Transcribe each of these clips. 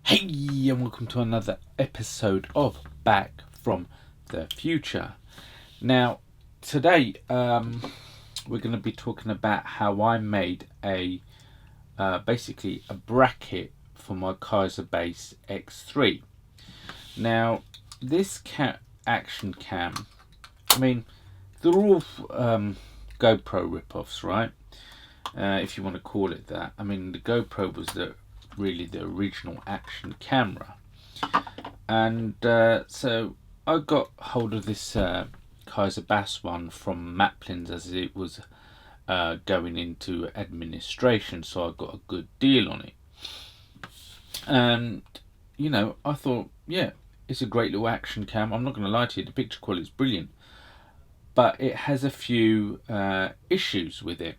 Hey, and welcome to another episode of Back from the Future. Now, today we're going to be talking about how I made basically a bracket for my Kaiser base X3. Now, this action cam, I mean, they're all GoPro rip-offs, right? If you want to call it that. I mean, the GoPro was really the original action camera, and so I got hold of this Kaiser Bass one from Maplin's as it was going into administration, so I got a good deal on it. And you know, I thought, yeah, it's a great little action cam. I'm not going to lie to you, the picture quality is brilliant, but it has a few issues with it.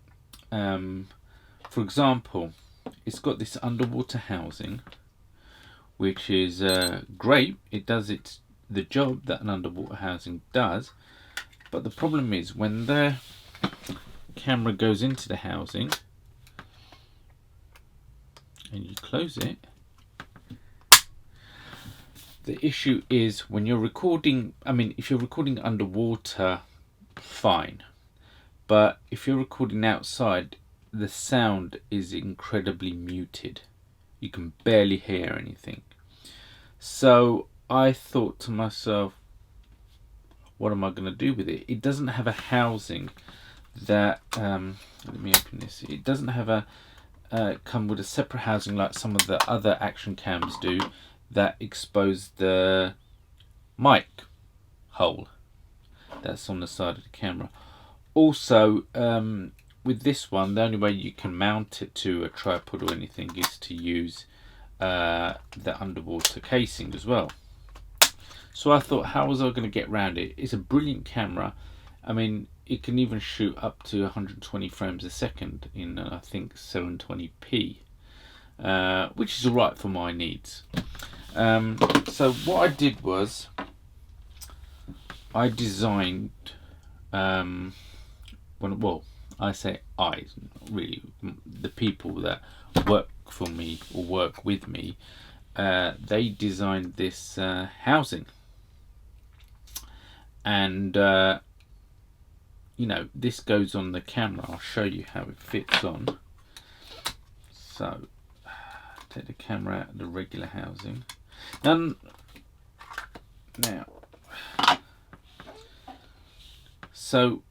For example, it's got this underwater housing, which is great. It does the job that an underwater housing does, but the problem is when the camera goes into the housing and you close it, the issue is when you're recording, I mean, if you're recording underwater, fine, but if you're recording outside, the sound is incredibly muted. You can barely hear anything. So I thought to myself, what am I going to do with it? It doesn't have a housing that let me open this. It doesn't have a come with a separate housing like some of the other action cams do that expose the mic hole that's on the side of the camera. Also, with this one, the only way you can mount it to a tripod or anything is to use the underwater casing as well. So I thought, how was I going to get around it? It's a brilliant camera. I mean, it can even shoot up to 120 frames a second in I think 720p, which is alright for my needs. So what I did was I designed well, I say I, really, the people that work for me or work with me, they designed this housing, and you know, this goes on the camera. I'll show you how it fits on. So take the camera out of the regular housing. Now so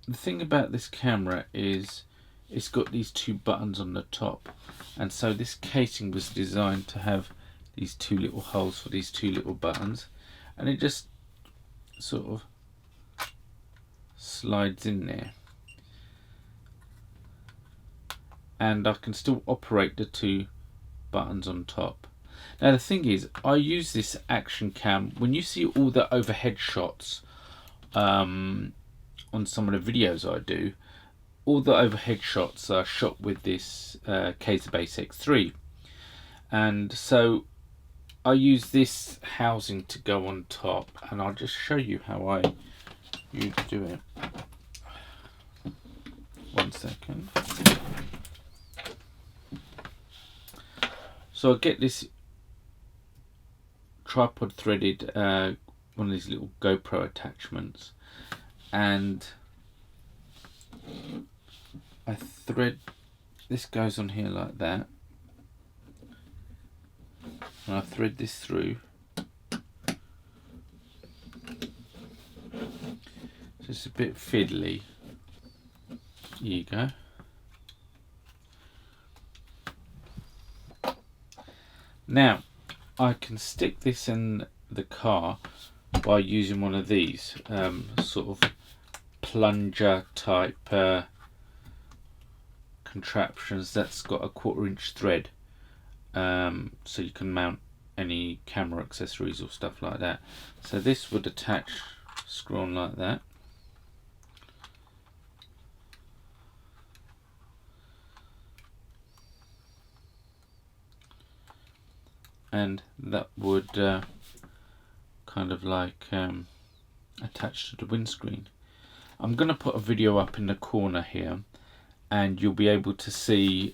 the thing about this camera is it's got these two buttons on the top, and so this casing was designed to have these two little holes for these two little buttons, and it just sort of slides in there, and I can still operate the two buttons on top. Now the thing is, I use this action cam, when you see all the overhead shots on some of the videos I do, all the overhead shots are shot with this Kaiser base X3, and so I use this housing to go on top, and I'll just show you how I do it. One second. So I get this tripod threaded one of these little GoPro attachments, and I thread, this goes on here like that, and I thread this through. So it's a bit fiddly. Here you go. Now I can stick this in the car by using one of these sort of plunger type contraptions that's got a 1/4-inch thread, so you can mount any camera accessories or stuff like that. So this would attach, screw on like that, and that would kind of like attach to the windscreen. I'm going to put a video up in the corner here, and you'll be able to see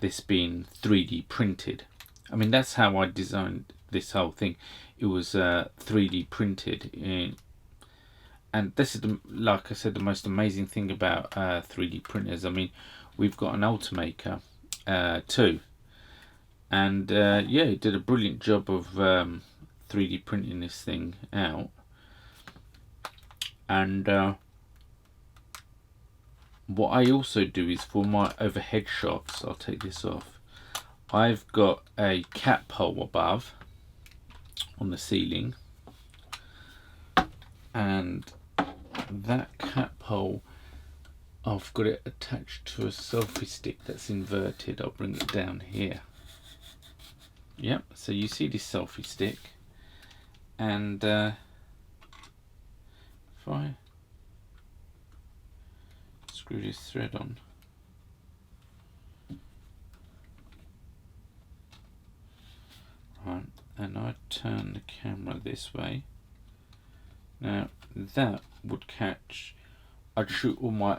this being 3D printed. I mean, that's how I designed this whole thing. It was 3D printed and this is like I said, the most amazing thing about 3D printers. I mean, we've got an Ultimaker too, and yeah, it did a brilliant job of 3D printing this thing out. And what I also do is, for my overhead shots, I'll take this off, I've got a cap hole above on the ceiling, and that cap hole, I've got it attached to a selfie stick that's inverted. I'll bring it down here. Yep, so you see this selfie stick, and if I screw this thread on, right, and I turn the camera this way, now that would catch, I'd shoot all my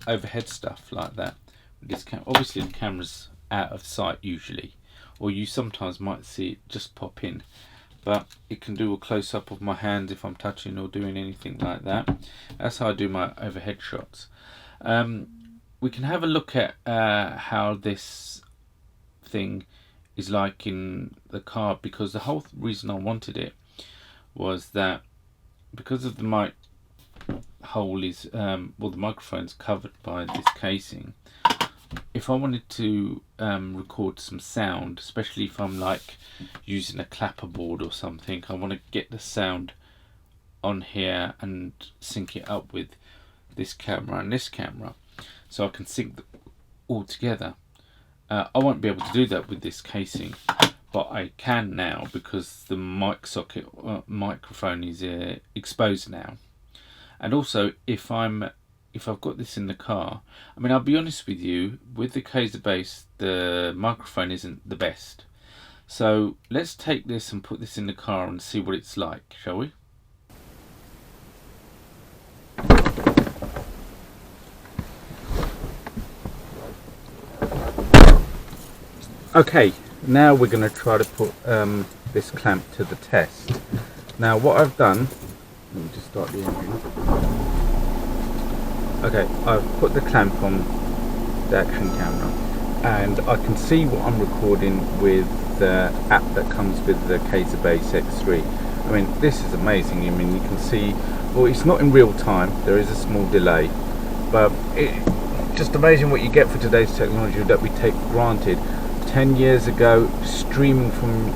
overhead stuff like that with this camera. Obviously the camera's out of sight usually, or you sometimes might see it just pop in, but it can do a close-up of my hands if I'm touching or doing anything like that. That's how I do my overhead shots. We can have a look at how this thing is like in the car, because the whole reason I wanted it was that because of the mic hole is well, the microphone's covered by this casing. If I wanted to record some sound, especially if I'm like using a clapperboard or something, I want to get the sound on here and sync it up with this camera and this camera, so I can sync them all together. I won't be able to do that with this casing, but I can now, because the mic socket microphone is exposed now. And also, if I've got this in the car, I mean, I'll be honest with you, with the Kaiser bass, the microphone isn't the best. So let's take this and put this in the car and see what it's like, shall we? Okay, now we're going to try to put this clamp to the test. Now what I've done, let me just start the engine. Okay, I've put the clamp on the action camera, and I can see what I'm recording with the app that comes with the Kaiser Bass X3. I mean, this is amazing. I mean, you can see, well, it's not in real time, there is a small delay, but it's just amazing what you get for today's technology that we take for granted. 10 years ago, streaming from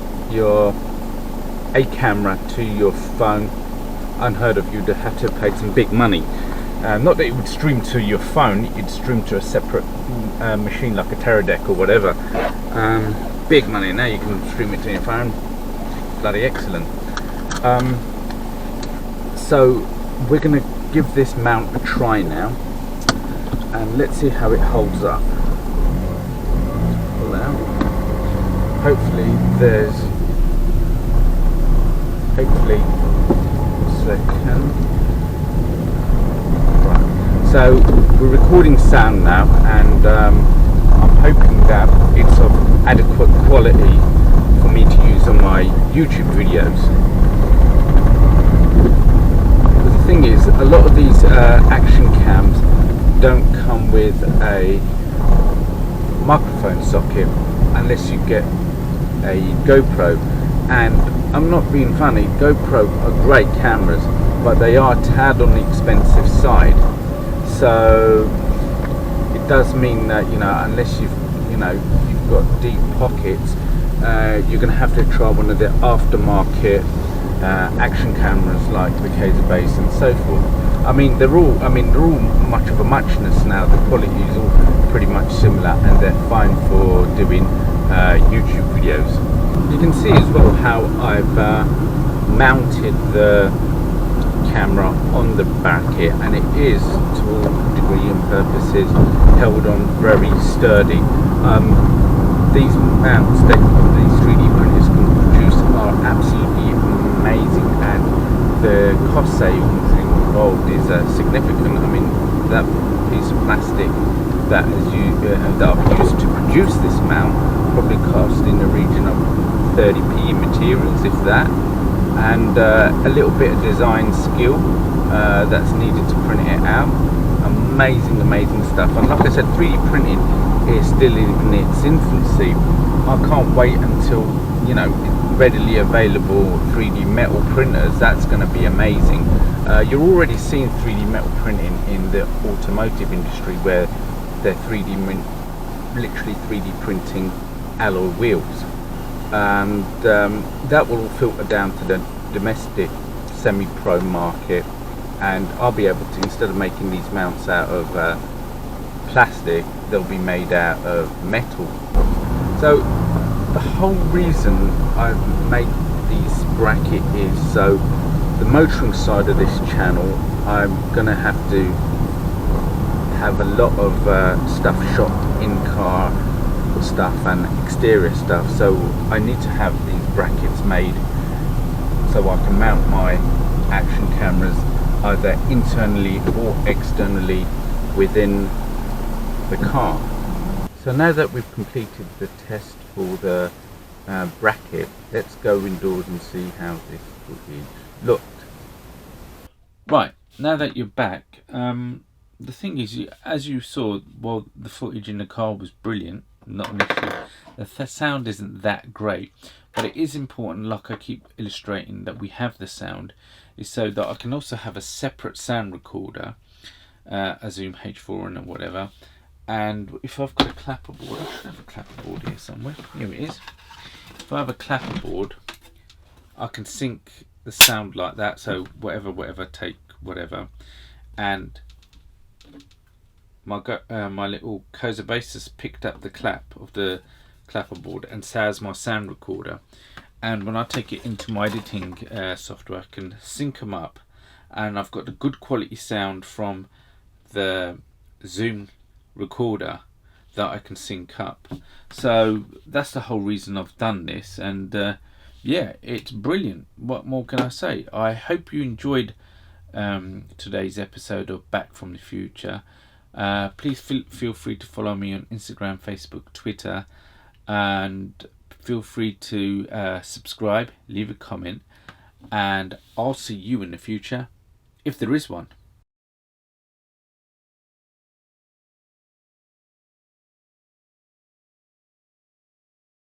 a camera to your phone, unheard of. You'd have to pay some big money. Not that it would stream to your phone, you'd stream to a separate machine like a Teradek or whatever. Big money. Now you can stream it to your phone. Bloody excellent. So we're going to give this mount a try now, and let's see how it holds up. Pull out. Hopefully second. Right. So we're recording sound now, and I'm hoping that it's of adequate quality for me to use on my YouTube videos. But the thing is, a lot of these action cams don't come with a microphone socket unless you get a GoPro, and I'm not being funny, GoPro are great cameras, but they are a tad on the expensive side. So it does mean that, you know, unless you've got deep pockets, you're going to have to try one of the aftermarket action cameras like the Kaiser Bass and so forth. I mean, they're all much of a muchness now. The quality is all pretty much similar, and they're fine for doing YouTube videos. You can see as well how I've mounted the camera on the back here, and it is, to all degree and purposes, held on very sturdy. These mounts that these 3D printers can produce are absolutely amazing, and the cost savings involved is significant. I mean, that piece of plastic that I've used to produce this sound probably cost in the region of 30p in materials, if that, and a little bit of design skill that's needed to print it out. Amazing stuff. And like I said, 3D printing is still in its infancy. I can't wait until, you know, readily available 3D metal printers. That's going to be amazing. You're already seeing 3D metal printing in the automotive industry, where they're literally 3D printing alloy wheels, and that will all filter down to the domestic semi-pro market, and I'll be able to, instead of making these mounts out of plastic, they'll be made out of metal. So the whole reason I've made this bracket is so the motoring side of this channel, I'm gonna have to have a lot of stuff shot in car stuff and exterior stuff, so I need to have these brackets made so I can mount my action cameras either internally or externally within the car. So now that we've completed the test for the bracket, let's go indoors and see how this footage looked. Right, now that you're back, the thing is, as you saw, well, the footage in the car was brilliant, not an issue. The sound isn't that great, but it is important, like I keep illustrating, that we have the sound, is so that I can also have a separate sound recorder, a Zoom H4 and whatever. And if I've got a clapperboard, I should have a clapperboard here somewhere. Here it is. If I have a clapperboard, I can sync the sound like that. So whatever, take whatever, and my little Kaiser bass has picked up the clap of the clapperboard, and so has my sound recorder. And when I take it into my editing software, I can sync them up, and I've got the good quality sound from the Zoom recorder that I can sync up. So that's the whole reason I've done this, and yeah, it's brilliant. What more can I say? I hope you enjoyed today's episode of Back from the Future. Please feel free to follow me on Instagram, Facebook, Twitter, and feel free to subscribe, leave a comment, and I'll see you in the future, if there is one.